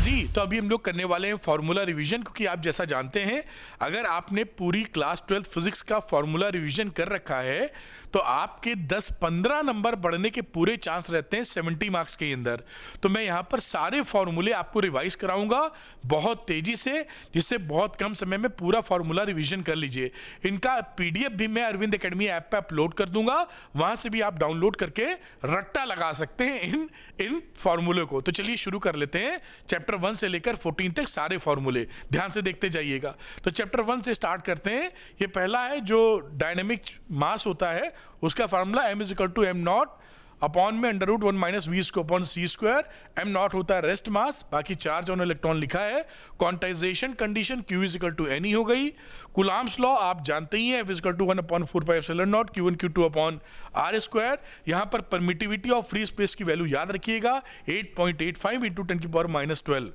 जी, तो अभी हम लोग करने वाले हैं फार्मूला रिवीजन, क्योंकि आप जैसा जानते हैं अगर आपने पूरी क्लास 12 फिजिक्स का फार्मूला रिवीजन कर रखा है तो आपके 10-15 नंबर बढ़ने के पूरे चांस रहते हैं 70 मार्क्स के अंदर। तो मैं यहाँ पर सारे फार्मूले आपको रिवाइज कराऊंगा बहुत तेजी से, जिससे बहुत कम समय में पूरा फार्मूला रिवीजन कर लीजिए। इनका पीडीएफ भी मैं अरविंद एकेडमी ऐप पे अपलोड कर दूंगा, वहां से भी आप डाउनलोड करके रट्टा लगा सकते हैं इन फार्मूले को। तो चलिए शुरू कर लेते हैं। चैप्टर 1 से लेकर 14 तक सारे फार्मूले ध्यान से देखते जाइएगा। तो चैप्टर 1 से स्टार्ट करते हैं। ये पहला है जो डायनेमिक मास होता है, उसका formula m = m not upon में √1 - v इसको upon c square. m not होता है रेस्ट मास, बाकी चार्ज ऑन इलेक्ट्रॉन लिखा है। क्वांटाइजेशन कंडीशन q = n हो गई। कूलम्ब्स लॉ आप जानते ही हैं, F = 1/4πε0 q1 q2 upon r square. यहाँ पर परमिटिविटी ऑफ फ्री स्पेस की वैल्यू याद रखिएगा 8.85 × 10⁻12।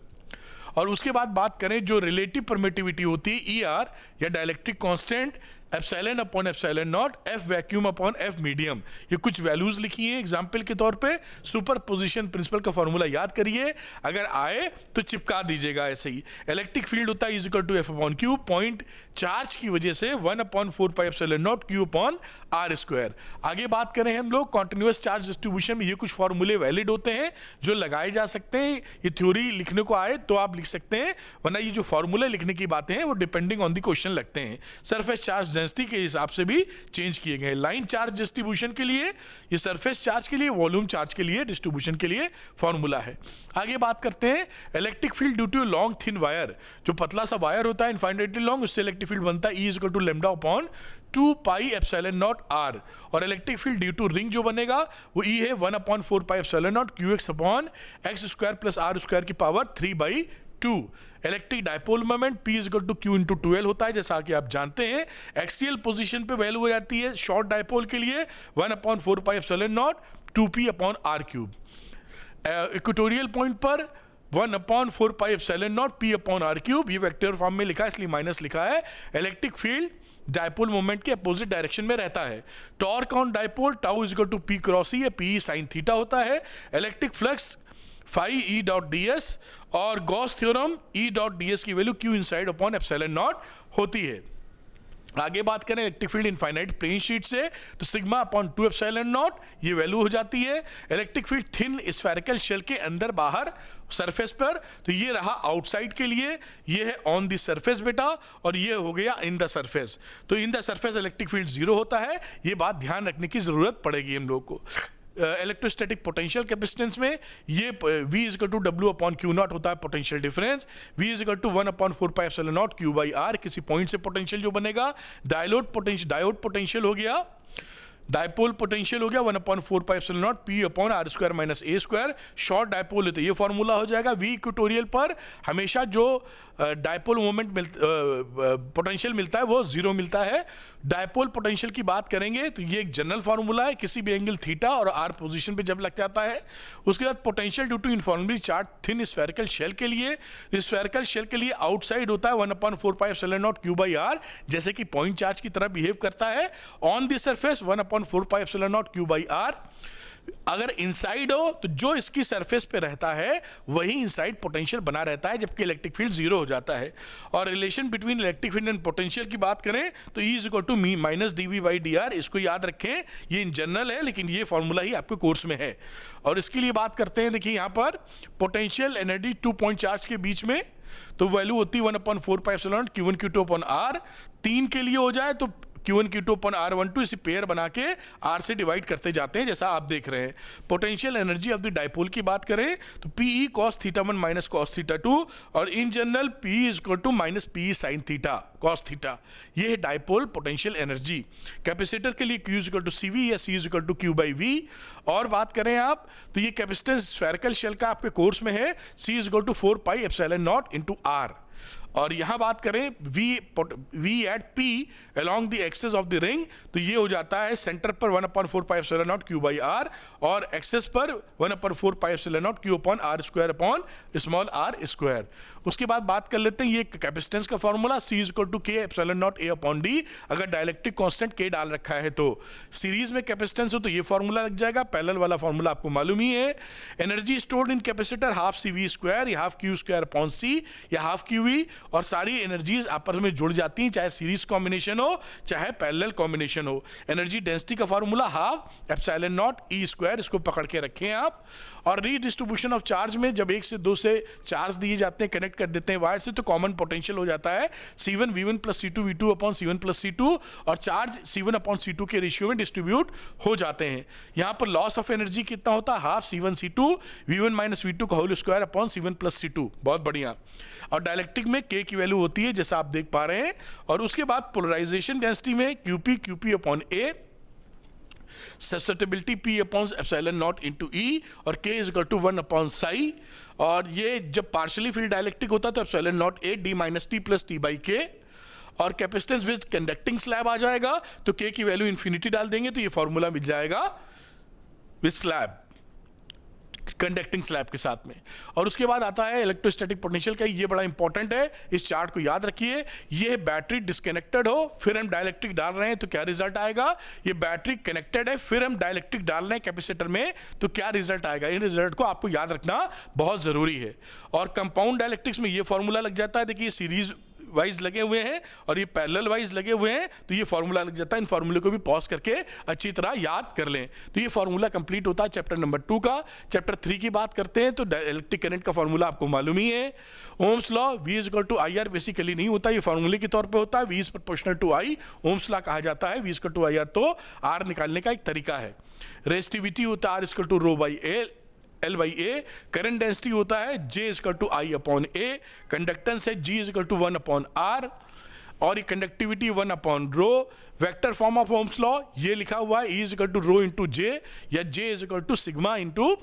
और उसके बाद बात करें जो रिलेटिव परमिटिविटी होती है ER या dielectric constant epsilon upon epsilon not, F vacuum upon F medium. ये कुछ वैल्यूज लिखी हैं एग्जाम्पल के तौर पे। सुपरपोजिशन प्रिंसिपल का फॉर्मूला याद करिए, अगर आए तो चिपका दीजिएगा ऐसे ही। इलेक्ट्रिक फील्ड होता है = F/Q, पॉइंट चार्ज की वजह से 1/4πε0 Q/r स्क्वायर। आगे बात करें हम लोग कॉन्टिन्यूअस चार्ज डिस्ट्रीब्यूशन में, ये कुछ फॉर्मूले वैलिड होते हैं जो लगाए जा सकते हैं। ये थ्योरी लिखने को आए तो आप लिख सकते हैं, वरना ये जो फॉर्मूले लिखने की बातें हैं वो डिपेंडिंग ऑन द क्वेश्चन लगते हैं। सरफेस चार्ज डेंसिटी के हिसाब से भी चेंज किए गए। लाइन चार्ज डिस्ट्रीब्यूशन के लिए, ये सरफेस चार्ज के लिए, वॉल्यूम चार्ज के लिए, डिस्ट्रीब्यूशन के लिए फॉर्मूला है। आगे बात करते हैं electric field due to long thin wire. जो पतला सा वायर होता है इनफाइनाइटली लॉन्ग, उससे इलेक्ट्रिक फील्ड बनता है E = λ/2πε0 r। और electric field due to ring जो बनेगा वो E है 1/4πε0 qx/x² + r²⁴ electric dipole moment P = Q × 2L होता है, जैसा कि आप जानते हैं। एक्सियल पोजीशन पे वैल्यू हो जाती है शॉर्ट डायपोल के लिए 1/4πε0 2p/r³। इक्वेटोरियल पॉइंट पर 1/4πε0 p/r³। ये वेक्टर फॉर्म में लिखा है इसलिए माइनस लिखा है। इलेक्ट्रिक फील्ड डायपोल मोमेंट के अपोजिट डायरेक्शन में रहता है। Torque on dipole τ = p × e या p sin थीटा होता है। इलेक्ट्रिक फ्लक्स phi E.ds और गॉस थ्योरम E.ds की वैल्यू Q inside अपॉन ε0 होती है। आगे बात करें electric field infinite plane sheet से, तो सिग्मा अपॉन 2ε0 ये वैल्यू हो जाती है। Electric field thin spherical shell के अंदर बाहर सरफेस पर, तो ये रहा आउटसाइड के लिए, ये है ऑन द सरफेस बेटा, और ये हो गया इन द सरफेस। तो in the surface electric field 0 होता है, ये बात ध्यान रखने की जरूरत पड़ेगी हम लोग को। इलेक्ट्रोस्टैटिक पोटेंशियल कैपेसिटेंस में ये V = W/Q0 होता है पोटेंशियल डिफरेंस। V = 1/4πε0 Q/r, किसी पॉइंट से पोटेंशियल जो बनेगा। डायोड पोटेंशियल हो गया, डायपोल पोटेंशियल हो गया 1/4πε0 p/r² - a²। शॉर्ट डायपोल है तो ये फॉर्मूला हो जाएगा। V इक्वेटोरियल पर हमेशा जो डायपोल मोमेंट पोटेंशियल मिलता है वो 0 मिलता है। डायपोल पोटेंशियल की बात करेंगे तो ये एक जनरल फार्मूला है, किसी भी एंगल थीटा और r पोजीशन पे जब लग जाता है। उसके बाद potential due to uniformly charge thin spherical shell के लिए, स्फेरिकल शेल के लिए आउटसाइड होता है 1/4πε0 Q/r, जैसे कि पॉइंट चार्ज की तरह बिहेव करता है। On the surface 1/4πε0 Q/r। अगर इनसाइड हो तो जो इसकी सरफेस पे रहता है वही इनसाइड पोटेंशियल बना रहता है, जबकि इलेक्ट्रिक फील्ड 0 हो जाता है। और relation between electric field and potential की बात करें तो E = -dV/dr, इसको याद रखें। ये इन जनरल है लेकिन ये फॉर्मूला ही आपके कोर्स में है। और इसके लिए बात करते हैं, देखिए यहाँ पर पोटेंशियल एनर्जी 2 पॉइंट चार्ज के बीच में, तो वैल्यू होती है 1/4πε0 Q1 Q2 अपॉन r। 3 के लिए हो जाए तो Q1 Q2 अपॉन r12, इसे पेयर बना के r से डिवाइड करते जाते हैं जैसा आप देख रहे हैं। Potential energy of the dipole की बात करें तो Pe cos θ1 - cos θ2, और in general P = -Pe sin θ cos θ। ये है डायपोल पोटेंशियल एनर्जी। कैपेसिटर के लिए Q = CV या C = Q/V। और बात करें आप तो ये कैपेसिटेंस स्फेरिकल शेल का आपके कोर्स में है, C = 4πε0 × r। और यहां बात करें V at P along the axis of the ring, तो ये हो जाता है सेंटर पर 1/4 pi epsilon naught Q by R और एक्सेस पर 1/4 pi epsilon naught Q upon R square upon small r square. उसके बाद बात कर लेते हैं ये कैपेसिटेंस का formula C is equal to K epsilon naught A upon D। अगर डायलेक्ट्रिक कांस्टेंट K डाल रखा है तो सीरीज में कैपेसिटेंस हो तो ये फॉर्मूला लग जाएगा, पैरेलल वाला फॉर्मूला आपको मालूम ही है। Energy stored in capacitor half CV square या half Q square upon C या हाफ QV, और सारी एनर्जीज आपस में जुड़ जाती हैं, चाहे सीरीज कॉम्बिनेशन हो चाहे पैरेलल कॉम्बिनेशन हो। एनर्जी डेंसिटी का formula half epsilon not E square, इसको पकड़ के रखें आप। और रीडिस्ट्रीब्यूशन ऑफ चार्ज में जब 1 से 2 से चार्ज दिए जाते हैं, कनेक्ट कर देते हैं वायर से, तो कॉमन पोटेंशियल हो जाता है C1 V1 plus C2 V2 upon C1 plus C2, और चार्ज C1 अपॉन C2 के रेशियो में डिस्ट्रीब्यूट हो जाते हैं। यहां पर लॉस ऑफ एनर्जी कितना होता है, half C1 C2 V1 minus V2 का whole square upon C1 plus C2। बहुत बढ़िया। और डायलेक्ट्रिक में K की वैल्यू होती है जैसा आप देख पा रहे हैं। और उसके बाद पोलराइजेशन डेंसिटी में QP upon A, susceptibility P upon epsilon naught into E, और K is equal to 1 upon psi. और ये जब पार्शियली फील्ड डायलेक्ट्रिक होता है तो epsilon naught A D minus T plus T by K। और capacitance with conducting slab आ जाएगा तो K की वैल्यू इन्फिनिटी डाल देंगे तो ये फॉर्मूला मिल जाएगा विद स्लैब, कंडक्टिंग स्लैब के साथ में। और उसके बाद आता है इलेक्ट्रोस्टैटिक पोटेंशियल का, ये बड़ा इंपॉर्टेंट है, इस चार्ट को याद रखिए। ये बैटरी डिस्कनेक्टेड हो फिर हम डायलेक्ट्रिक डाल रहे हैं तो क्या रिजल्ट आएगा, ये बैटरी कनेक्टेड है फिर हम डायलेक्ट्रिक डाल रहे हैं कैपेसिटर में तो क्या रिजल्ट आएगा। इन रिजल्ट को आपको याद रखना बहुत जरूरी है। और कंपाउंड डायलेक्ट्रिक्स में ये फॉर्मूला लग जाता है, देखिए सीरीज वाइज लगे हुए हैं और ये पैरेलल वाइज लगे हुए हैं तो ये फॉर्मूला लग जाता है। इन फॉर्मूले को भी पॉज करके अच्छी तरह याद कर लें। तो ये फॉर्मूला कंप्लीट होता है चैप्टर नंबर 2 का। चैप्टर 3 की बात करते हैं तो इलेक्ट्रिक करंट का फॉर्मूला आपको मालूम ही है, ohm's law V is equal to IR basically नहीं होता, ये फॉर्मूले के तौर पे होता है, V is proportional to I, ohm's law कहा जाता है। V is equal to IR तो R निकालने का एक तरीका है। रेजिस्टिविटी होता है R is equal to rho by L by A। Current density होता है J is equal to I upon A। Conductance है G is equal to 1 upon R, और ये conductivity 1 upon rho. Vector form of ohm's law ये लिखा हुआ है E is equal to rho into J या J is equal to sigma into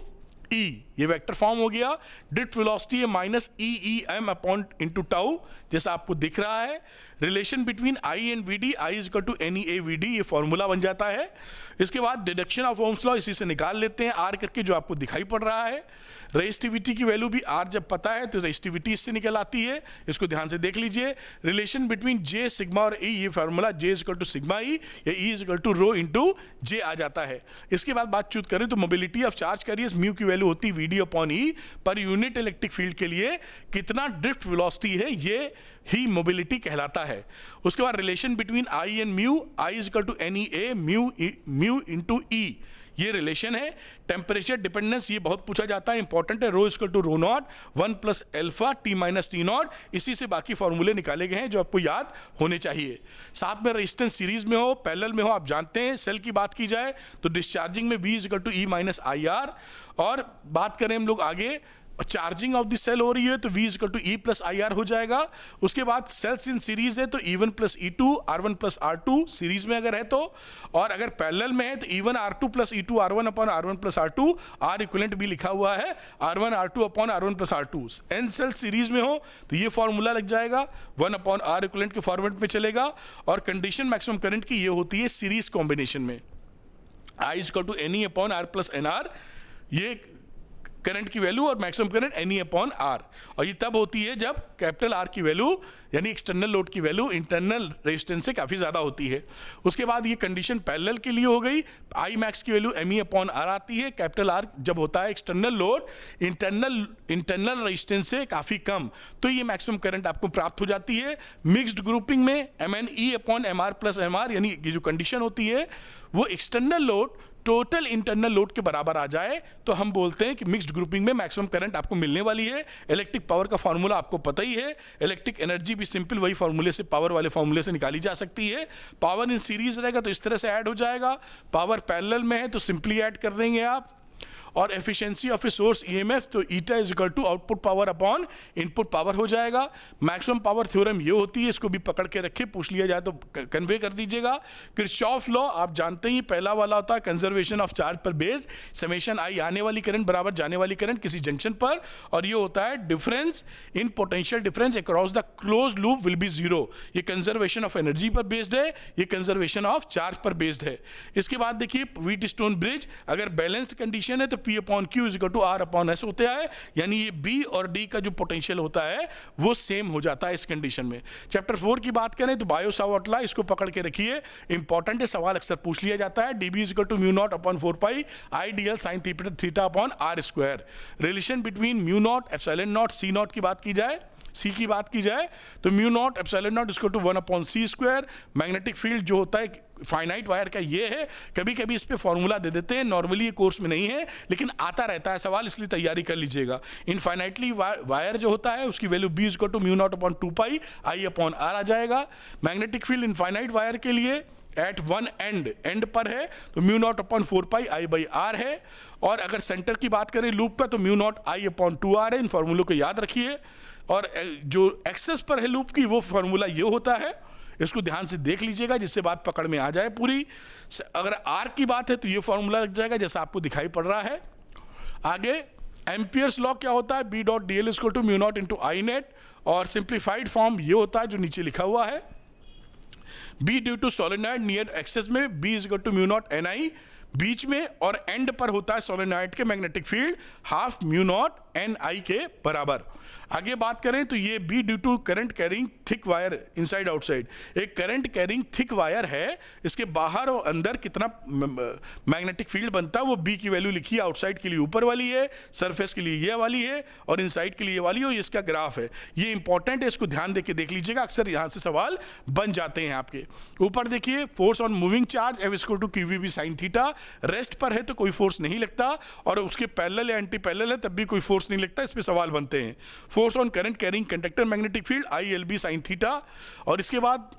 E, ये vector form हो गया। ड्रिफ्ट वेलोसिटी है minus EEM upon into tau जैसा आपको दिख रहा है। Relation between I and VD, I is equal to NEA VD, ये फॉर्मूला बन जाता है। इसके बाद डिडक्शन ऑफ ओम्स लॉ इसी से निकाल लेते हैं R करके, जो आपको दिखाई पड़ रहा है। रेजिस्टिविटी की वैल्यू भी R जब पता है तो रेजिस्टिविटी इससे निकल आती है, इसको ध्यान से देख लीजिए। रिलेशन बिटवीन J सिग्मा और E, ये formula J is equal to sigma E या E is equal to rho into J आ जाता है। इसके बाद बातचीत करें तो mobility of charge carriers mu की वैल्यू होती है VD अपॉन E पर यूनिट इलेक्ट्रिक फील्ड के लिए कितना ड्रिफ्ट वेलोसिटी है, ये ही मोबिलिटी कहलाता है। उसके बाद relation between I and mu, I is equal to NEA mu into E, ये रिलेशन है। टेम्परेचर डिपेंडेंस ये बहुत पूछा जाता है, इंपॉर्टेंट है। Rho equal to rho naught 1 plus alpha T minus T naught, इसी से बाकी फॉर्मूले निकाले गए हैं जो आपको याद होने चाहिए। साथ में रेजिस्टेंस सीरीज में हो पैरेलल में हो, आप जानते हैं। सेल की बात की जाए तो डिस्चार्जिंग में V is equal to E minus IR, और बात करें हम लोग आगे चार्जिंग ऑफ द सेल हो रही है तो V is equal to E plus IR हो जाएगा। उसके बाद सेल्स इन सीरीज है तो E1 plus E2 R1 plus R2 series में अगर है तो, और अगर पैरेलल में है तो E1 R2 plus E2 R1 upon R1 plus R2, R equivalent भी लिखा हुआ है R1 R2 upon R1 plus R2। N cell series में हो तो ये फॉर्मूला लग जाएगा 1 अपॉन R इक्विवेलेंट के फॉर्मेट में चलेगा। और कंडीशन मैक्सिमम करंट की ये होती है सीरीज कॉम्बिनेशन में I is equal to NE upon R plus NR, ये करंट की वैल्यू, और maximum current NE upon R। और ये तब होती है जब कैपिटल R की वैल्यू यानी एक्सटर्नल लोड की वैल्यू इंटरनल रेजिस्टेंस से काफ़ी ज़्यादा होती है। उसके बाद ये कंडीशन पैरेलल के लिए हो गई, I मैक्स की वैल्यू ME अपॉन R आती है। कैपिटल R जब होता है एक्सटर्नल लोड इंटरनल रेजिस्टेंस से काफ़ी कम, तो ये मैक्सिमम करंट आपको प्राप्त हो जाती है। मिक्स्ड ग्रुपिंग में MNE upon MR plus MR, यानी ये जो कंडीशन होती है वो external load total internal load के बराबर आ जाए तो हम बोलते हैं कि मिक्स्ड ग्रुपिंग में मैक्सिमम करंट आपको मिलने वाली है। इलेक्ट्रिक पावर का फॉर्मूला आपको पता ही है, इलेक्ट्रिक एनर्जी भी सिंपल वही फॉर्मूले से, पावर वाले फॉर्मूले से निकाली जा सकती है। पावर इन सीरीज रहेगा तो इस तरह से ऐड हो जाएगा, पावर पैरेलल में है तो सिंपली ऐड कर देंगे आप। और efficiency of a source EMF, तो eta is equal to output power upon input power हो जाएगा। मैक्सिमम पावर थ्योरम ये होती है, इसको भी पकड़ के रखे, पूछ लिया जाए तो कन्वे कर दीजिएगा। किरचॉफ लॉ आप जानते ही, पहला वाला होता है कंजर्वेशन ऑफ चार्ज पर बेस, समेशन आई आने वाली करंट बराबर जाने वाली करंट किसी जंक्शन पर, और ये होता है difference in potential difference across the close loop will be zero. ये कंजर्वेशन ऑफ एनर्जी पर बेस्ड है, ये कंजर्वेशन ऑफ चार्ज पर बेस्ड है। इसके बाद देखिए व्हीट स्टोन ब्रिज, अगर बैलेंस्ड कंडीशन है तो P upon Q is equal to R upon S होता है, यानी ये B और D का जो पोटेंशियल होता है वो सेम हो जाता है इस कंडीशन में। चैप्टर 4 की बात करें तो बायो सावर्ट लॉ, इसको पकड़ के रखिए, इंपॉर्टेंट है, सवाल अक्सर पूछ लिया जाता है। dB is equal to mu naught upon 4 pi IDL sine theta upon R square. Relation between mu naught epsilon naught c naught की बात की जाए, सी की बात की जाए तो म्यू नॉट एप्सिलॉन नॉट इसको to 1 upon c square. Magnetic field जो होता है फाइनाइट वायर का ये है, कभी कभी इस पे फॉर्मूला दे देते हैं, नॉर्मली ये कोर्स में नहीं है लेकिन आता रहता है सवाल, इसलिए तैयारी कर लीजिएगा। इनफाइनाइटली वायर जो होता है उसकी value B equal to mu naught upon 2 pi I upon R आ जाएगा। मैग्नेटिक फील्ड इनफाइनाइट वायर के लिए एट वन एंड पर है तो mu naught upon 4 pi I by R है, और अगर सेंटर की बात करें लूप का तो mu not I upon 2R है। इन फॉर्मूलों को याद रखिए, और जो एक्सेस पर है लूप की वो फॉर्मूला ये होता है, इसको ध्यान से देख लीजिएगा जिससे बात पकड़ में आ जाए पूरी। अगर R की बात है तो ये फॉर्मूला लग जाएगा जैसा आपको दिखाई पड़ रहा है। आगे एम्पियर्स लॉ क्या होता है, B dot DL equal to mu naught into I net, और सिंप्लीफाइड फॉर्म ये होता है जो नीचे लिखा हुआ है, B due to solenoid near axis में B is equal to mu naught NI बीच में, और एंड पर होता है सोलेनॉइड के magnetic field half mu naught NI के बराबर। आगे बात करें तो ये B due to current carrying thick wire inside outside, एक करंट कैरिंग थिक वायर है, इसके बाहर और अंदर कितना मैग्नेटिक फील्ड बनता है वो B की वैल्यू लिखी है, आउटसाइड के लिए ऊपर वाली है, सरफेस के लिए ये वाली है, और इनसाइड के लिए ये वाली है, इसका ग्राफ है। ये इंपॉर्टेंट है, इसको ध्यान देके देख लीजिएगा, अक्सर यहाँ से सवाल बन जाते हैं आपके। ऊपर देखिए force on moving charge F equal to QVB sine theta, rest पर है तो कोई फोर्स नहीं लगता, और उसके पैरेलल या एंटी पैरेलल है तब भी कोई फोर्स नहीं लगता, इस पर सवाल बनते हैं। Force on current carrying conductor magnetic field ILB sine theta, और इसके बाद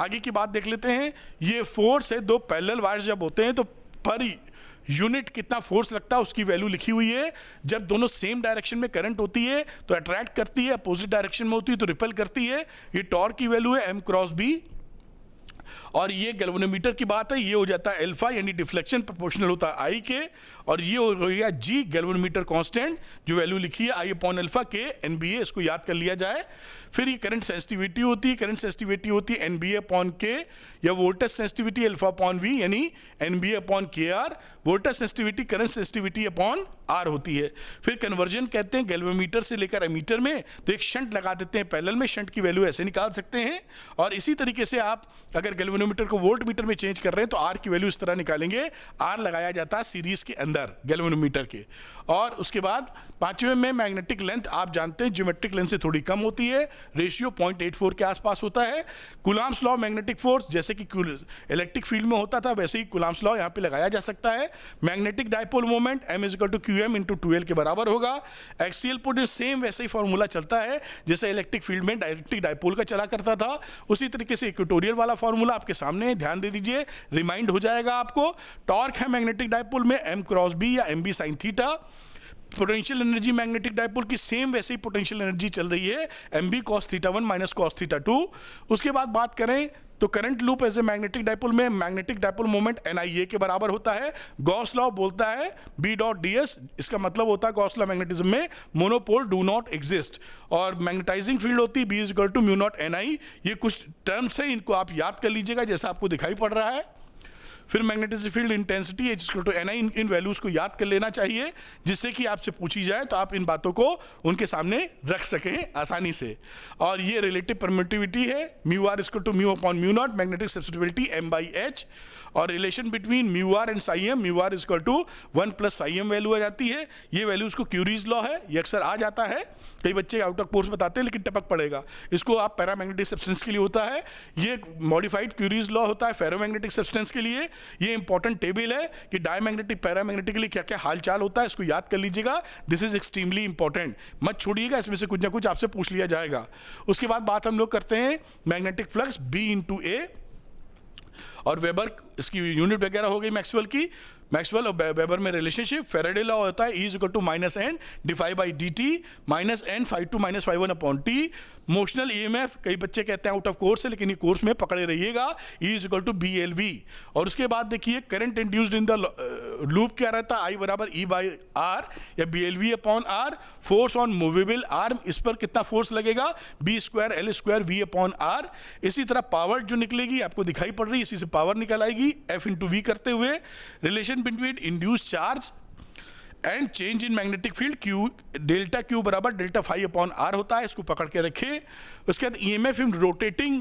आगे की बात देख लेते हैं। ये फोर्स है, दो पैरेलल वायर्स जब होते हैं तो पर यूनिट कितना फोर्स लगता है उसकी वैल्यू लिखी हुई है। जब दोनों सेम डायरेक्शन में करंट होती है तो अट्रैक्ट करती है, अपोजिट डायरेक्शन में होती है तो रिपेल करती है। ये टॉर्क की वैल्यू है M क्रॉस B, और ये गैल्वेनोमीटर की बात है, ये हो जाता है अल्फा, यानी डिफ्लेक्शन प्रोपोर्शनल होता है I के, और ये हो गया G गैल्वेनोमीटर कांस्टेंट जो वैल्यू लिखी है I अपॉन अल्फा के NBA, इसको याद कर लिया जाए। फिर ये करंट सेंसिटिविटी होती है, करंट सेंसिटिविटी होती है NBA अपॉन K, या voltage sensitivity alpha upon V यानी NBA upon KR, voltage sensitivity current sensitivity upon R होती है। फिर कन्वर्जन कहते हैं गैल्वेनोमीटर से लेकर एमीटर में, तो एक शंट लगा देते हैं पैरेलल में, शंट की वैल्यू ऐसे निकाल सकते हैं। और इसी तरीके से आप अगर गैल्वेनोमीटर को वोल्ट मीटर में चेंज कर रहे हैं तो R की वैल्यू इस तरह निकालेंगे, R लगाया जाता है सीरीज के अंदर गैल्वेनोमीटर के। और उसके बाद पांचवें में मैग्नेटिक लेंथ आप जानते हैं ज्योमेट्रिक लेंथ से थोड़ी कम होती है, रेशियो 0.84 के आसपास होता है। कुलाम्स लॉ मैग्नेटिक फोर्स जैसे कि इलेक्ट्रिक फील्ड में होता था वैसे ही कुलाम्स लॉ यहाँ पे लगाया जा सकता है। Magnetic dipole moment M is equal to QM into 2L के बराबर होगा। एक्सियल पोटेंशियल सेम वैसे ही फॉर्मूला चलता है जैसे इलेक्ट्रिक फील्ड में इलेक्ट्रिक डायपोल का चला करता था, उसी तरीके से इक्वेटोरियल वाला फॉर्मूला आपके सामने है, ध्यान दे दीजिए, रिमाइंड हो जाएगा आपको। टॉर्क है मैग्नेटिक डायपोल में M क्रॉस B या MB sine theta. Potential energy magnetic dipole की सेम वैसे ही पोटेंशियल एनर्जी चल रही है, MB cos theta 1 minus cos theta 2। उसके बाद बात करें तो current loop as a magnetic dipole में मैग्नेटिक डायपोल मोमेंट NIA के बराबर होता है। गॉस लॉ बोलता है B डॉट DS, इसका मतलब होता है गॉस लॉ मैग्नेटिज्म में मोनोपोल डू नॉट एग्जिस्ट, और मैग्नेटाइजिंग फील्ड होती है B is equal to mu naught NI। ये कुछ टर्म्स है, इनको आप याद कर लीजिएगा जैसा आपको दिखाई पड़ रहा है। फिर magnetic field intensity H equal to NI, इन वैल्यूज को याद कर लेना चाहिए जिससे कि आपसे पूछी जाए तो आप इन बातों को उनके सामने रख सकें आसानी से। और ये रिलेटिव परमिटिविटी है, mu r equal to mu upon mu naught, magnetic susceptibility M by H, और relation between mu r and psi m, mu r equal to 1 plus psi m value आ जाती है। ये वैल्यू उसको curies law है, ये अक्सर आ जाता है, कई बच्चे आउट ऑफ कोर्स बताते हैं लेकिन टपक पड़ेगा, इसको आप पैरामैग्नेटिक सब्सटेंस के लिए होता है। ये मॉडिफाइड क्यूरीज लॉ होता है फेरोमैग्नेटिक सब्सटेंस के लिए। ये इंपॉर्टेंट टेबल है कि डायमैग्नेटिक पैरामैग्नेटिक के लिए क्या क्या हालचाल होता है, इसको याद कर लीजिएगा, दिस इज एक्सट्रीमली इंपॉर्टेंट, मत छोड़िएगा, इसमें से कुछ ना कुछ आपसे पूछ लिया जाएगा। उसके बाद बात हम लोग करते हैं magnetic flux B into A, और वेबर इसकी यूनिट वगैरह हो गई मैक्सवेल की। मैक्सवेल और वेबर में रिलेशनशिप, फेराडे लॉ होता है E is equal to minus n d phi by d t minus n phi two minus phi one upon t. Motional EMF, कई बच्चे कहते हैं आउट ऑफ कोर्स है, लेकिन ये कोर्स में पकड़े रहिएगा, E is equal to BLV। और उसके बाद देखिए current induced in the loop क्या रहता है, I बराबर E बाई आर या BLV upon R. Force on movable arm, इस पर कितना फोर्स लगेगा, B square L square V upon R. इसी तरह पावर जो निकलेगी आपको दिखाई पड़ रही है, इसी से पावर निकल आएगी F इंटू V करते हुए। Relation between induced charge and change in magnetic field Q, delta Q बराबर डेल्टा फाई अपॉन आर होता है, इसको पकड़ के रखिए। उसके बाद EMF इन रोटेटिंग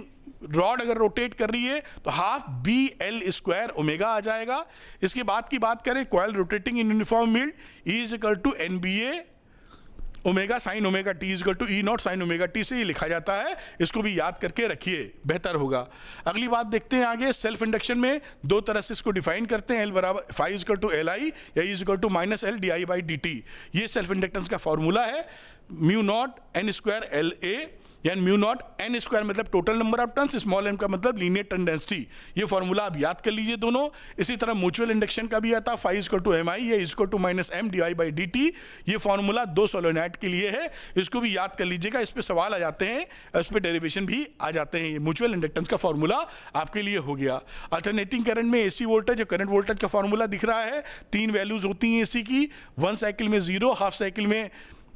रॉड अगर रोटेट कर रही है तो हाफ BL स्क्वायर ओमेगा आ जाएगा। इसके बाद की बात करें, coil rotating in uniform field E is equal to NBA omega sine omega t is equal to e naught sign omega T से ये लिखा जाता है, इसको भी याद करके रखिए, बेहतर होगा। अगली बात देखते हैं आगे, सेल्फ इंडक्शन में दो तरह से इसको डिफाइन करते हैं, L बराबर phi is equal to LI या is equal to minus L DI by dt। ये सेल्फ इंडक्टेंस का फॉर्मूला है, mu naught N square LA यानी म्यू नॉट N स्क्वायर मतलब total number of turns, small m का मतलब linear turn density. ये formula आप याद कर लीजिए दोनों। इसी तरह म्यूचुअल इंडक्शन का भी आता है, फाइव इक्वल टू MI या equal to minus M DI by dt। ये फॉर्मूला दो सोलेनॉइड के लिए है, इसको भी याद कर लीजिएगा, इस पर सवाल आ जाते हैं, इस पर डेरिवेशन भी आ जाते हैं। ये म्यूचुअल इंडक्टेंस का फॉर्मूला आपके लिए हो गया। अल्टरनेटिंग करंट में AC वोल्टेज और करंट वोल्टेज का फॉर्मूला दिख रहा है, तीन वैल्यूज होती हैं AC की, वन साइकिल में 0, हाफ साइकिल में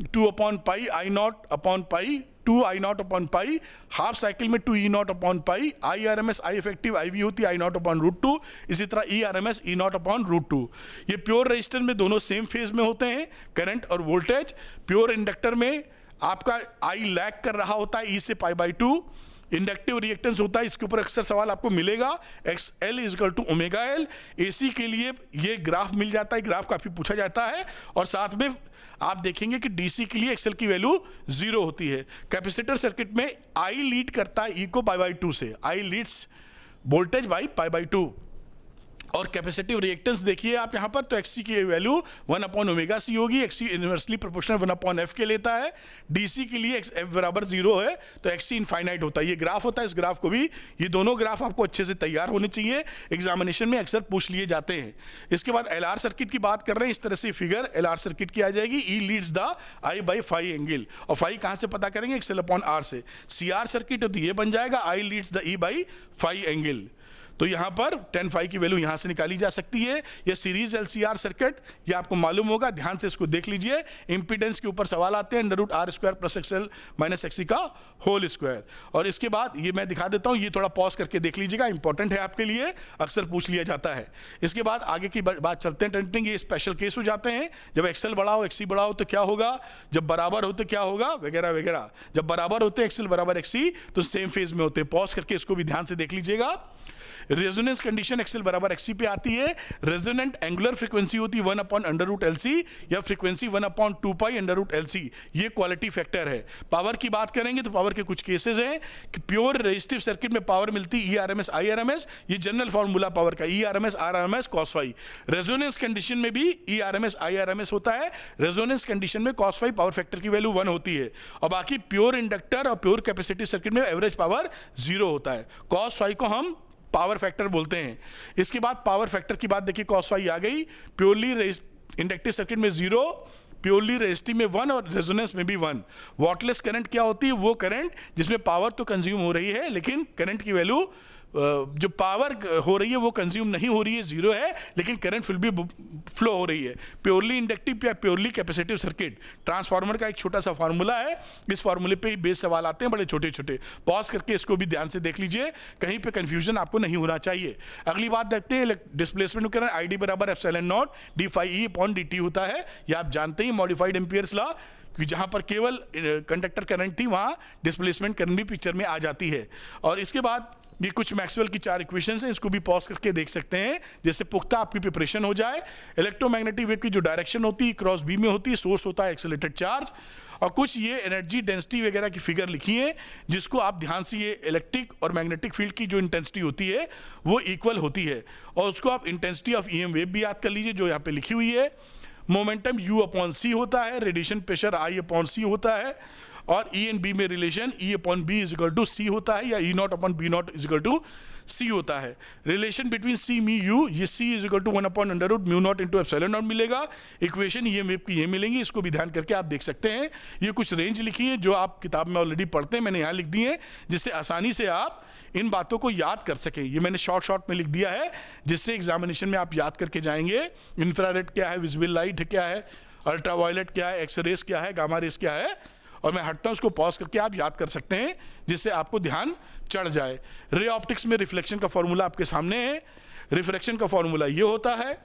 2 upon pi I not upon pi 2 I not upon pi, half cycle में 2 E naught upon pi, I RMS I effective IV होती है I नॉट अपॉन रूट 2, इसी तरह E RMS E naught upon root 2। ये pure resistor में दोनों same phase में होते हैं, करंट और वोल्टेज। प्योर इंडक्टर में आपका I लैग कर रहा होता है E से पाई बाई 2। इंडक्टिव रिएक्टेंस होता है, इसके ऊपर अक्सर सवाल आपको मिलेगा, XL is equal to omega L। AC के लिए ये ग्राफ मिल जाता है, ग्राफ काफी पूछा जाता है। और साथ में आप देखेंगे कि DC के लिए XL की वैल्यू 0 होती है। कैपेसिटर सर्किट में I लीड करता है E को पाई बाई 2 से, I leads voltage by pi by 2। और कैपेसिटिव रिएक्टेंस देखिए आप यहाँ पर, तो XC की वैल्यू 1 अपॉन ओमेगा C होगी, XC inversely proportional 1 upon F के लेता है। DC के लिए F बराबर 0 है तो XC इनफाइनाइट होता है। ये ग्राफ होता है, इस ग्राफ को भी, ये दोनों ग्राफ आपको अच्छे से तैयार होने चाहिए, एग्जामिनेशन में अक्सर पूछ लिए जाते हैं। इसके बाद LR सर्किट की बात कर रहे हैं, इस तरह से फिगर LR सर्किट की आ जाएगी, E leads the I by phi angle. और फाई कहाँ से पता करेंगे, XL अपॉन R से। CR सर्किट है तो ये बन जाएगा I leads the E by phi angle. तो यहाँ पर 10 फाई की वैल्यू यहाँ से निकाली जा सकती है। ये सीरीज LCR सर्किट, ये आपको मालूम होगा, ध्यान से इसको देख लीजिए। इंपीडेंस के ऊपर सवाल आते हैं, under root R square plus XL minus XC का होल स्क्वायर। और इसके बाद ये मैं दिखा देता हूँ, ये थोड़ा पॉज करके देख लीजिएगा, इंपॉर्टेंट है आपके लिए, अक्सर पूछ लिया जाता है। इसके बाद आगे की बात चलते हैं टर्निंग, ये स्पेशल केस हो जाते हैं, जब XL बड़ा हो XC बड़ा हो तो क्या होगा, जब बराबर हो तो क्या होगा, वगैरह वगैरह। जब बराबर होते हैं XL बराबर XC तो सेम फेज में होते हैं। पॉज करके इसको भी ध्यान से देख लीजिएगा। रेजोनेंस कंडीशन XL बराबर XC पे आती है। रेजोनेंट एंगुलर फ्रीक्वेंसी होती है 1 अपॉन अंडर रूट LC या frequency 1 upon 2 pi under root LC। ये क्वालिटी फैक्टर है। पावर की बात करेंगे तो पावर के कुछ केसेस हैं कि प्योर रेजिस्टिव सर्किट में पावर मिलती है ERMS IRMS, ये जनरल फॉर्मूला पावर का ERMS RMS cos phi. Resonance condition में भी ERMS IRMS होता है। रेजोनेंस कंडीशन में cos फाई पावर फैक्टर की वैल्यू 1 होती है। और बाकी प्योर इंडक्टर और प्योर कैपेसिटिव सर्किट में एवरेज पावर 0 होता है। cos फाई को हम पावर फैक्टर बोलते हैं। इसके बाद पावर फैक्टर की बात देखिए, cos फाई आ गई। प्योरली इंडक्टिव सर्किट में 0, प्योरली रेजिस्टिव में 1 और रेजोनेंस में भी 1। वॉटलेस करंट क्या होती है, वो करंट जिसमें पावर तो कंज्यूम हो रही है लेकिन करंट की वैल्यू जो पावर हो रही है वो कंज्यूम नहीं हो रही है, 0 है, लेकिन करंट फिर भी फ्लो हो रही है। प्योरली इंडक्टिव या प्योरली कैपेसिटिव सर्किट, ट्रांसफार्मर का एक छोटा सा फार्मूला है, इस फार्मूले पे ही बेस सवाल आते हैं, बड़े छोटे छोटे। पॉज करके इसको भी ध्यान से देख लीजिए, कहीं पे कंफ्यूजन आपको नहीं होना चाहिए। अगली बात देखते हैं, डिस्प्लेसमेंट करंट ID बराबर epsilon naught d phi E upon dt होता है। ये आप जानते ही, मॉडिफाइड एम्पियर्स लॉ, कि जहां पर केवल कंडक्टर करंट थी वहां डिस्प्लेसमेंट करंट भी पिक्चर में आ जाती है। और इसके बाद ये कुछ मैक्सवेल की 4 इक्वेशंस हैं, इसको भी पॉज करके देख सकते हैं, जिससे पुख्ता आपकी प्रिपरेशन हो जाए। इलेक्ट्रोमैग्नेटिक वेव की जो डायरेक्शन होती है क्रॉस बी में होती है, सोर्स होता है एक्सेलरेटेड चार्ज, और कुछ ये एनर्जी डेंसिटी वगैरह की फिगर लिखी है, जिसको आप ध्यान से, ये इलेक्ट्रिक और मैग्नेटिक फील्ड की जो इंटेंसिटी होती है वो इक्वल होती है, और उसको आप इंटेंसिटी ऑफ EM वेव भी याद कर लीजिए जो यहाँ पे लिखी हुई है। मोमेंटम U अपॉन C होता है, radiation pressure I upon C होता है, और ई एंड बी में रिलेशन E upon B is equal to c होता है, या E naught upon B naught is equal to c होता है। Relation between c mu, ये c is equal to 1 upon under root mu naught into epsilon naught मिलेगा। Equation ये मेप की ये मिलेंगी, इसको भी ध्यान करके आप देख सकते हैं। ये कुछ रेंज लिखी है जो आप किताब में ऑलरेडी पढ़ते हैं, मैंने यहाँ लिख दी है, जिससे आसानी से आप इन बातों को याद कर सकें। ये मैंने शॉर्ट में लिख दिया है, जिससे एग्जामिनेशन में आप याद करके जाएंगे। इंफ्रारेड क्या है, विजिबल लाइट क्या है, अल्ट्रावायलेट क्या है, एक्स रेस क्या है, गामा रेस क्या है, और मैं हटता हूं, उसको पॉज करके आप याद कर सकते हैं, जिससे आपको ध्यान चढ़ जाए। रे ऑप्टिक्स में रिफ्लेक्शन का फॉर्मूला आपके सामने है। रिफ्रैक्शन का फॉर्मूला ये होता है।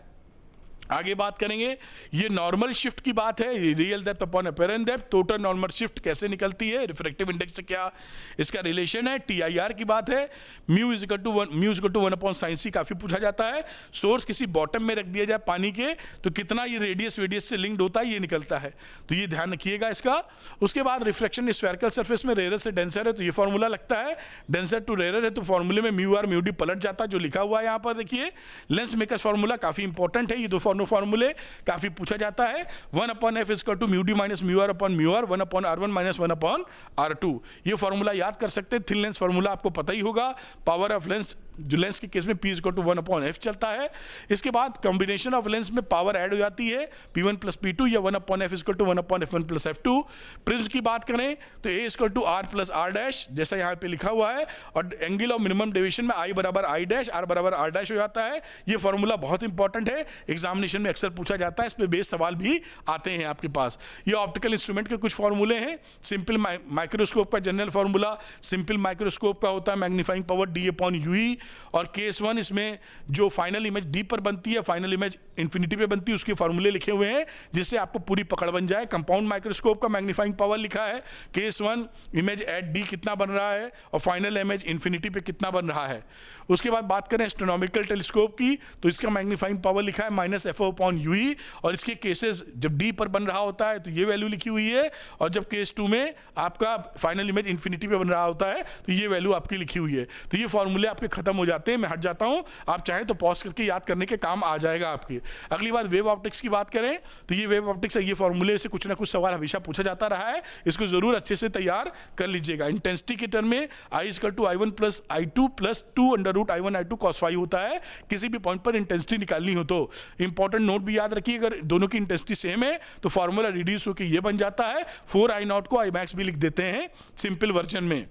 आगे बात करेंगे, ये नॉर्मल शिफ्ट की बात है, real depth upon apparent depth. Total normal shift कैसे निकलती है, रिफ्रैक्टिव इंडेक्स से क्या इसका रिलेशन है। टीआईआर की बात है, mu is equal to 1 upon sine C, काफी पूछा जाता है। सोर्स किसी बॉटम में रख दिया जाए पानी के, तो कितना ये रेडियस से लिंक्ड होता है, ये निकलता है, तो ये ध्यान रखिएगा इसका। उसके बाद रिफ्लेक्शन स्फेरिकल सरफेस में रेयर से डेंसर है, तो ये फॉर्मूला लगता है। डेंसर टू रेयर है, तो फॉर्मूले में म्यू आर म्यू डी पलट जाता है, जो लिखा हुआ है यहाँ पर देखिए। लेंस मेकर्स फॉर्मूला काफी इंपॉर्टेंट है, ये दो फॉर्मूले काफी पूछा जाता है। 1 upon f is to mu d minus mu r upon mu r, 1 upon R1 minus 1 upon R2। ये फॉर्मूला याद कर सकते हैं। थिन लेंस फॉर्मूला आपको पता ही होगा। पावर ऑफ लेंस, जो लेंस के केस में P is equal to 1 upon f चलता है। इसके बाद कॉम्बिनेशन ऑफ लेंस में पावर ऐड हो जाती है, P1 प्लस P2 या 1 upon f is equal to 1 upon F1 plus F2। Prism की बात करें तो A is equal to R plus R dash, जैसा यहाँ पे लिखा हुआ है, और एंगल ऑफ मिनिमम डेविएशन में I बराबर I डैश, R बराबर R डैश हो जाता है। ये फॉर्मूला बहुत इंपॉर्टेंट है, एग्जामिनेशन में अक्सर पूछा जाता है, इस पे बेस सवाल भी आते हैं आपके पास। ये ऑप्टिकल इंस्ट्रूमेंट के कुछ फॉर्मूले हैं। सिंपल माइक्रोस्कोप का जनरल फॉर्मूला, सिंपल माइक्रोस्कोप का होता है magnifying power D upon UE, और केस 1 इसमें जो फाइनल इमेज D पर बनती है, फाइनल इमेज इंफिनिटी पे बनती है, उसके फॉर्मूले लिखे हुए हैं, जिससे आपको पूरी पकड़ बन जाए। कंपाउंड माइक्रोस्कोप का मैग्नीफाइंग पावर लिखा है, केस 1 इमेज एट D कितना बन रहा है, और फाइनल इमेज इंफिनिटी पे कितना बन रहा है। उसके बाद बात करें एस्ट्रोनॉमिकल टेलीस्कोप की, तो इसका मैग्नीफाइंग पावर लिखा है माइनस FO अपॉन UE, और इसके केसेस जब D पर बन रहा होता है तो ये वैल्यू लिखी हुई है, और जब केस 2 में आपका फाइनल इमेज इंफिनिटी पे बन रहा होता है तो ये वैल्यू आपकी लिखी हुई है। तो ये फॉर्मूले आपके खत्म हो जाते हैं। मैं हट जाता हूं, आप चाहें तो पॉज करके याद करने के काम आ जाएगा आपकी। अगली बात वेव ऑप्टिक्स की बात करें तो ये वेव ऑप्टिक्स है, ये फॉर्मूले से कुछ ना कुछ सवाल हमेशा पूछा जाता रहा है, इसको जरूर अच्छे से तैयार कर लीजिएगा। इंटेंसिटी के टर्म में I is equal to I1 plus I2 plus 2 under root I1 I2 cos phi होता है। किसी भी पॉइंट पर इंटेंसिटी निकालनी हो तो इंपॉर्टेंट नोट भी याद रखिए, अगर दोनों की इंटेंसिटी सेम है तो फॉर्मूला रिड्यूस होकर ये बन जाता है। 4I0 को I max भी लिख देते हैं सिंपल वर्जन में।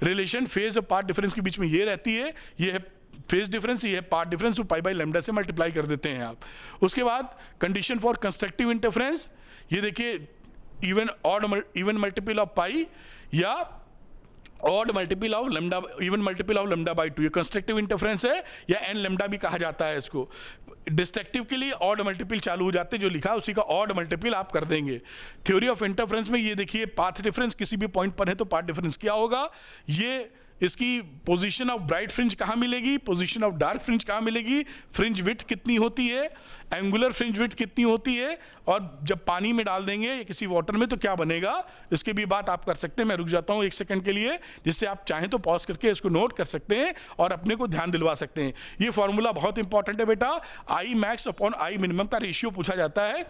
रिलेशन फेज और पार्ट डिफरेंस के बीच में ये रहती है, ये है फेज डिफरेंस, ये है पार्ट डिफरेंस, तो पाई बाई लैम्डा से मल्टीप्लाई कर देते हैं आप। उसके बाद कंडीशन फॉर कंस्ट्रक्टिव इंटरफेरेंस, ये देखिए इवन मल्टीपल ऑफ पाई या odd multiple of lambda, even multiple of lambda by 2, ये कंस्ट्रक्टिव इंटरफेरेंस है, या एन लैम्डा भी कहा जाता है इसको। डिस्ट्रक्टिव के लिए ऑड मल्टीपल चालू हो जाते हैं, जो लिखा है उसी का ऑड मल्टीपल आप कर देंगे। थ्योरी ऑफ इंटरफेरेंस में ये देखिए पाथ डिफरेंस किसी भी पॉइंट पर है तो पाथ डिफरेंस क्या होगा, ये इसकी पोजीशन ऑफ ब्राइट फ्रिंज कहाँ मिलेगी, पोजीशन ऑफ डार्क फ्रिंज कहाँ मिलेगी, फ्रिंज विड्थ कितनी होती है, एंगुलर फ्रिंज विड्थ कितनी होती है, और जब पानी में डाल देंगे या किसी वाटर में तो क्या बनेगा, इसकी भी बात आप कर सकते हैं। मैं रुक जाता हूँ 1 सेकंड के लिए, जिससे आप चाहें तो पॉज करके इसको नोट कर सकते हैं और अपने को ध्यान दिलवा सकते हैं। ये फॉर्मूला बहुत इंपॉर्टेंट है बेटा, I max upon I minimum का रेशियो पूछा जाता है,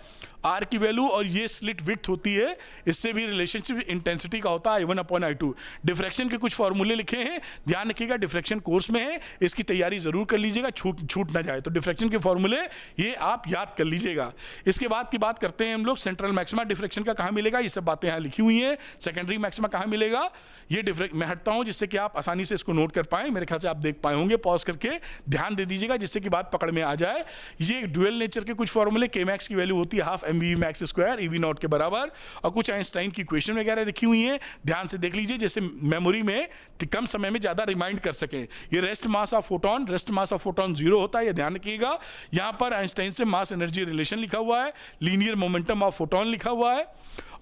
R की वैल्यू और ये स्लिट विड्थ होती है, इससे भी रिलेशनशिप इंटेंसिटी का होता है I1 अपॉन I2। डिफ्रैक्शन के कुछ फॉर्मूले लिखे हैं, ध्यान रखिएगा डिफ्रैक्शन कोर्स में है, इसकी तैयारी जरूर कर लीजिएगा, छूट ना जाए। तो डिफ्रैक्शन के फॉर्मूले ये आप याद कर लीजिएगा। इसके बाद की बात करते हैं हम लोग, सेंट्रल मैक्सिमा डिफ्रैक्शन का कहाँ मिलेगा, ये सब बातें यहाँ लिखी हुई हैं। सेकेंडरी मैक्सिमा कहाँ मिलेगा, ये मैं हटता हूँ जिससे कि आप आसानी से इसको नोट कर पाए, मेरे ख्याल से आप देख पाए होंगे, पॉज करके ध्यान दे दीजिएगा जिससे कि बात पकड़ में आ जाए। ये ड्यूअल नेचर के कुछ फॉर्मूले, के मैक्स की वैल्यू होती है half mv max square EV not के बराबर, और कुछ आइंस्टाइन की इक्वेशन वगैरह लिखी हुई हैं, ध्यान से देख लीजिए, जैसे मेमोरी में कम समय में ज्यादा रिमाइंड कर सकें। ये rest mass of photon, rest mass of photon 0 होता है, ये ध्यान रखिएगा। यहाँ पर आइंस्टाइन से मास एनर्जी रिलेशन लिखा हुआ है, लीनियर मोमेंटम ऑफ फोटोन लिखा हुआ है,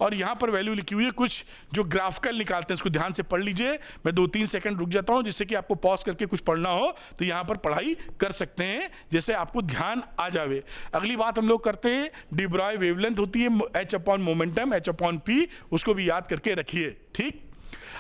और यहाँ पर वैल्यू लिखी हुई है कुछ जो ग्राफिकल निकालते हैं, इसको ध्यान से पढ़ लीजिए। मैं 2-3 सेकंड रुक जाता हूँ जिससे कि आपको पॉज करके कुछ पढ़ना हो तो यहाँ पर पढ़ाई कर सकते हैं, जैसे आपको ध्यान आ जावे। अगली बात हम लोग करते हैं, डी ब्रॉय वेवलेंथ होती है H upon momentum, H upon P, उसको भी याद करके रखिए, ठीक।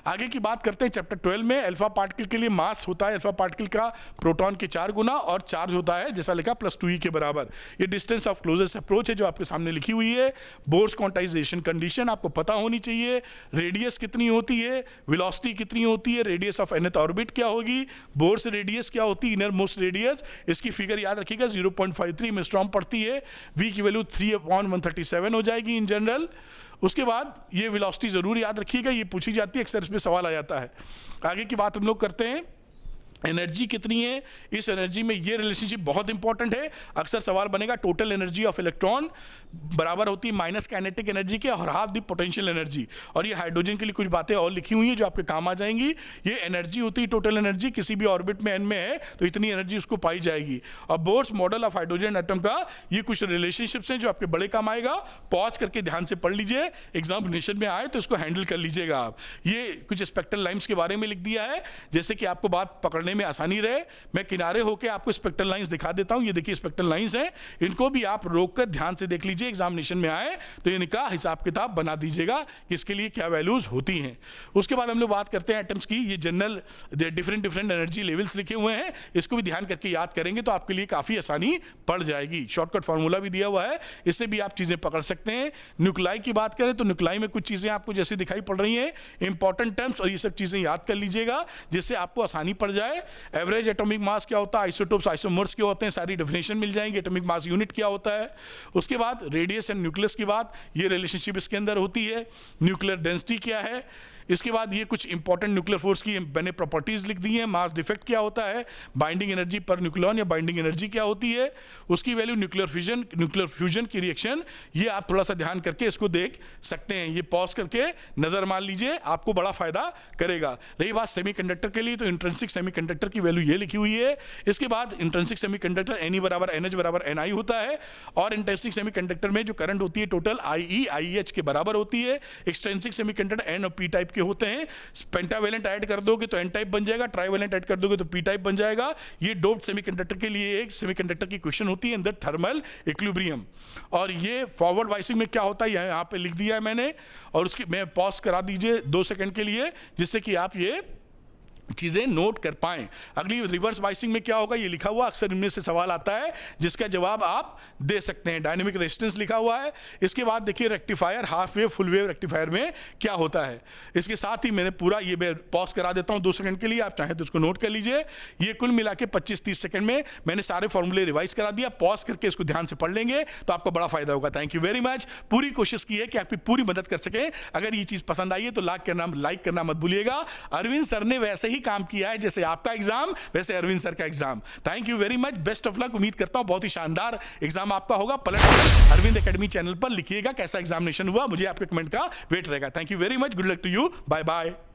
आगे की बात करते हैं चैप्टर 12 में। अल्फा पार्टिकल के लिए मास होता है अल्फा पार्टिकल का प्रोटॉन के 4 गुना और चार्ज होता है जैसा लिखा +2e के बराबर। ये डिस्टेंस ऑफ क्लोजेस्ट अप्रोच है जो आपके सामने लिखी हुई है। बोर्स क्वांटाइजेशन कंडीशन आपको पता होनी चाहिए। रेडियस कितनी होती है, वेलोसिटी कितनी होती है, रेडियस ऑफ nth ऑर्बिट क्या होगी, बोर्स रेडियस क्या होती है, इनर मोस्ट रेडियस, इसकी फिगर याद रखिएगा 0.53 एंगस्ट्रॉम पड़ती है। v की वैल्यू 3/137 हो जाएगी इन जनरल। उसके बाद ये वेलोसिटी जरूर याद रखिएगा, ये पूछी जाती है, अक्सर इस पे सवाल आ जाता है। आगे की बात हम लोग करते हैं, एनर्जी कितनी है। इस एनर्जी में ये रिलेशनशिप बहुत इंपॉर्टेंट है, अक्सर सवाल बनेगा। टोटल एनर्जी ऑफ इलेक्ट्रॉन बराबर होती है माइनस काइनेटिक एनर्जी के और हाफ द पोटेंशियल एनर्जी। और ये हाइड्रोजन के लिए कुछ बातें और लिखी हुई हैं जो आपके काम आ जाएंगी। ये एनर्जी होती है टोटल एनर्जी, किसी भी ऑर्बिट में एन में है तो इतनी एनर्जी उसको पाई जाएगी। और Bohr's model of hydrogen atom का ये कुछ रिलेशनशिप्स हैं जो आपके बड़े काम आएगा। पॉज करके ध्यान से पढ़ लीजिए, एग्जामिनेशन में आए तो इसको हैंडल कर लीजिएगा आप। ये कुछ स्पेक्ट्रल लाइन्स के बारे में लिख दिया है जैसे कि आपको बात पकड़ने में आसानी रहे। मैं किनारे होकर आपको स्पेक्ट्रल लाइंस दिखा देता हूं। ये देखिए स्पेक्ट्रल लाइंस हैं, इनको भी आप रोककर ध्यान से देख लीजिए, एग्जामिनेशन में आए तो इनका हिसाब किताब बना दीजिएगा कि इसके लिए क्या वैल्यूज होती हैं। उसके बाद हम लोग बात करते हैं एटम्स की। ये जनरल डिफरेंट एनर्जी लेवल्स लिखे हुए हैं, इसको भी ध्यान करके याद करेंगे तो आपके लिए काफी आसानी पड़ जाएगी। शॉर्टकट फॉर्मूला भी दिया हुआ है, इससे भी आप चीजें पकड़ सकते हैं। न्यूक्लाई की बात करें तो न्यूक्लाई में कुछ चीजें आपको जैसे दिखाई पड़ रही हैं, इंपॉर्टेंट टर्म्स, और ये सब चीजें याद कर लीजिएगा जिससे आपको आसानी पड़ जाए। एवरेज एटॉमिक मास क्या होता है, आइसोटोप्स आइसोमर्स क्या होते हैं, सारी डेफिनेशन मिल जाएंगी। एटॉमिक मास यूनिट क्या होता है। उसके बाद रेडियस एंड न्यूक्लियस की बात, ये रिलेशनशिप इसके अंदर होती है। न्यूक्लियर डेंसिटी क्या है। इसके बाद ये कुछ इंपॉर्टेंट न्यूक्लियर फोर्स की मैंने प्रॉपर्टीज लिख दी हैं। मास डिफेक्ट क्या होता है, बाइंडिंग एनर्जी पर न्यूक्लियन या बाइंडिंग एनर्जी क्या होती है, उसकी वैल्यू, न्यूक्लियर फ्यूजन की रिएक्शन, ये आप थोड़ा सा ध्यान करके इसको देख सकते हैं। ये पॉज करके नजर मार लीजिए, आपको बड़ा फायदा करेगा। रही बात सेमीकंडक्टर के लिए तो इंट्रिंसिक सेमीकंडक्टर की वैल्यू ये लिखी हुई है। इसके बाद इंट्रिंसिक सेमीकंडक्टर Ne बराबर NH बराबर Ni होता है। और इंट्रिंसिक सेमीकंडक्टर में जो करंट होती है टोटल IE IH के बराबर होती है। एक्सट्रिंसिक सेमीकंडक्टर N और P टाइप होते हैं। पेंटावेलेंट ऐड कर दोगे तो एन टाइप बन जाएगा, ट्राइवेलेंट ऐड कर दोगे तो पी टाइप बन जाएगा। ये डोप्ड सेमीकंडक्टर के लिए एक सेमीकंडक्टर की क्वेश्चन होती है अंदर थर्मल इक्विलिब्रियम। और ये फॉरवर्ड बाइसिंग में क्या होता है यहाँ पे लिख दिया है मैंने, और उसकी मैं पॉज करा दीजिए 2 सेकंड के लिए जिससे कि आप ये चीजें नोट कर पाएं। अगली रिवर्स बाइसिंग में क्या होगा ये लिखा हुआ, अक्सर इनमें से सवाल आता है जिसका जवाब आप दे सकते हैं। डायनेमिक रेजिस्टेंस लिखा हुआ है। इसके बाद देखिए rectifier, half wave full wave rectifier में क्या होता है। इसके साथ ही मैंने पूरा ये पॉज करा देता हूं 2 सेकंड के लिए, आप चाहें तो इसको नोट कर लीजिए। ये कुल मिला के 25-30 सेकंड में मैंने सारे फॉर्मूले रिवाइज करा दिया। पॉज करके इसको ध्यान से पढ़ लेंगे तो आपको बड़ा फायदा होगा। Thank you very much. पूरी कोशिश की है कि आपकी पूरी मदद कर सके। अगर ये चीज पसंद आई है तो लाइक करना मत भूलिएगा। अरविंद सर ने वैसे ही काम किया है जैसे आपका एग्जाम, वैसे अरविंद सर का exam. Thank you very much, best of luck. उम्मीद करता हूं बहुत ही शानदार एग्जाम आपका होगा। पलट अरविंद एकेडमी चैनल पर लिखिएगा कैसा एग्जामिनेशन हुआ, मुझे आपके कमेंट का वेट रहेगा। Thank you very much, good luck to you, bye bye.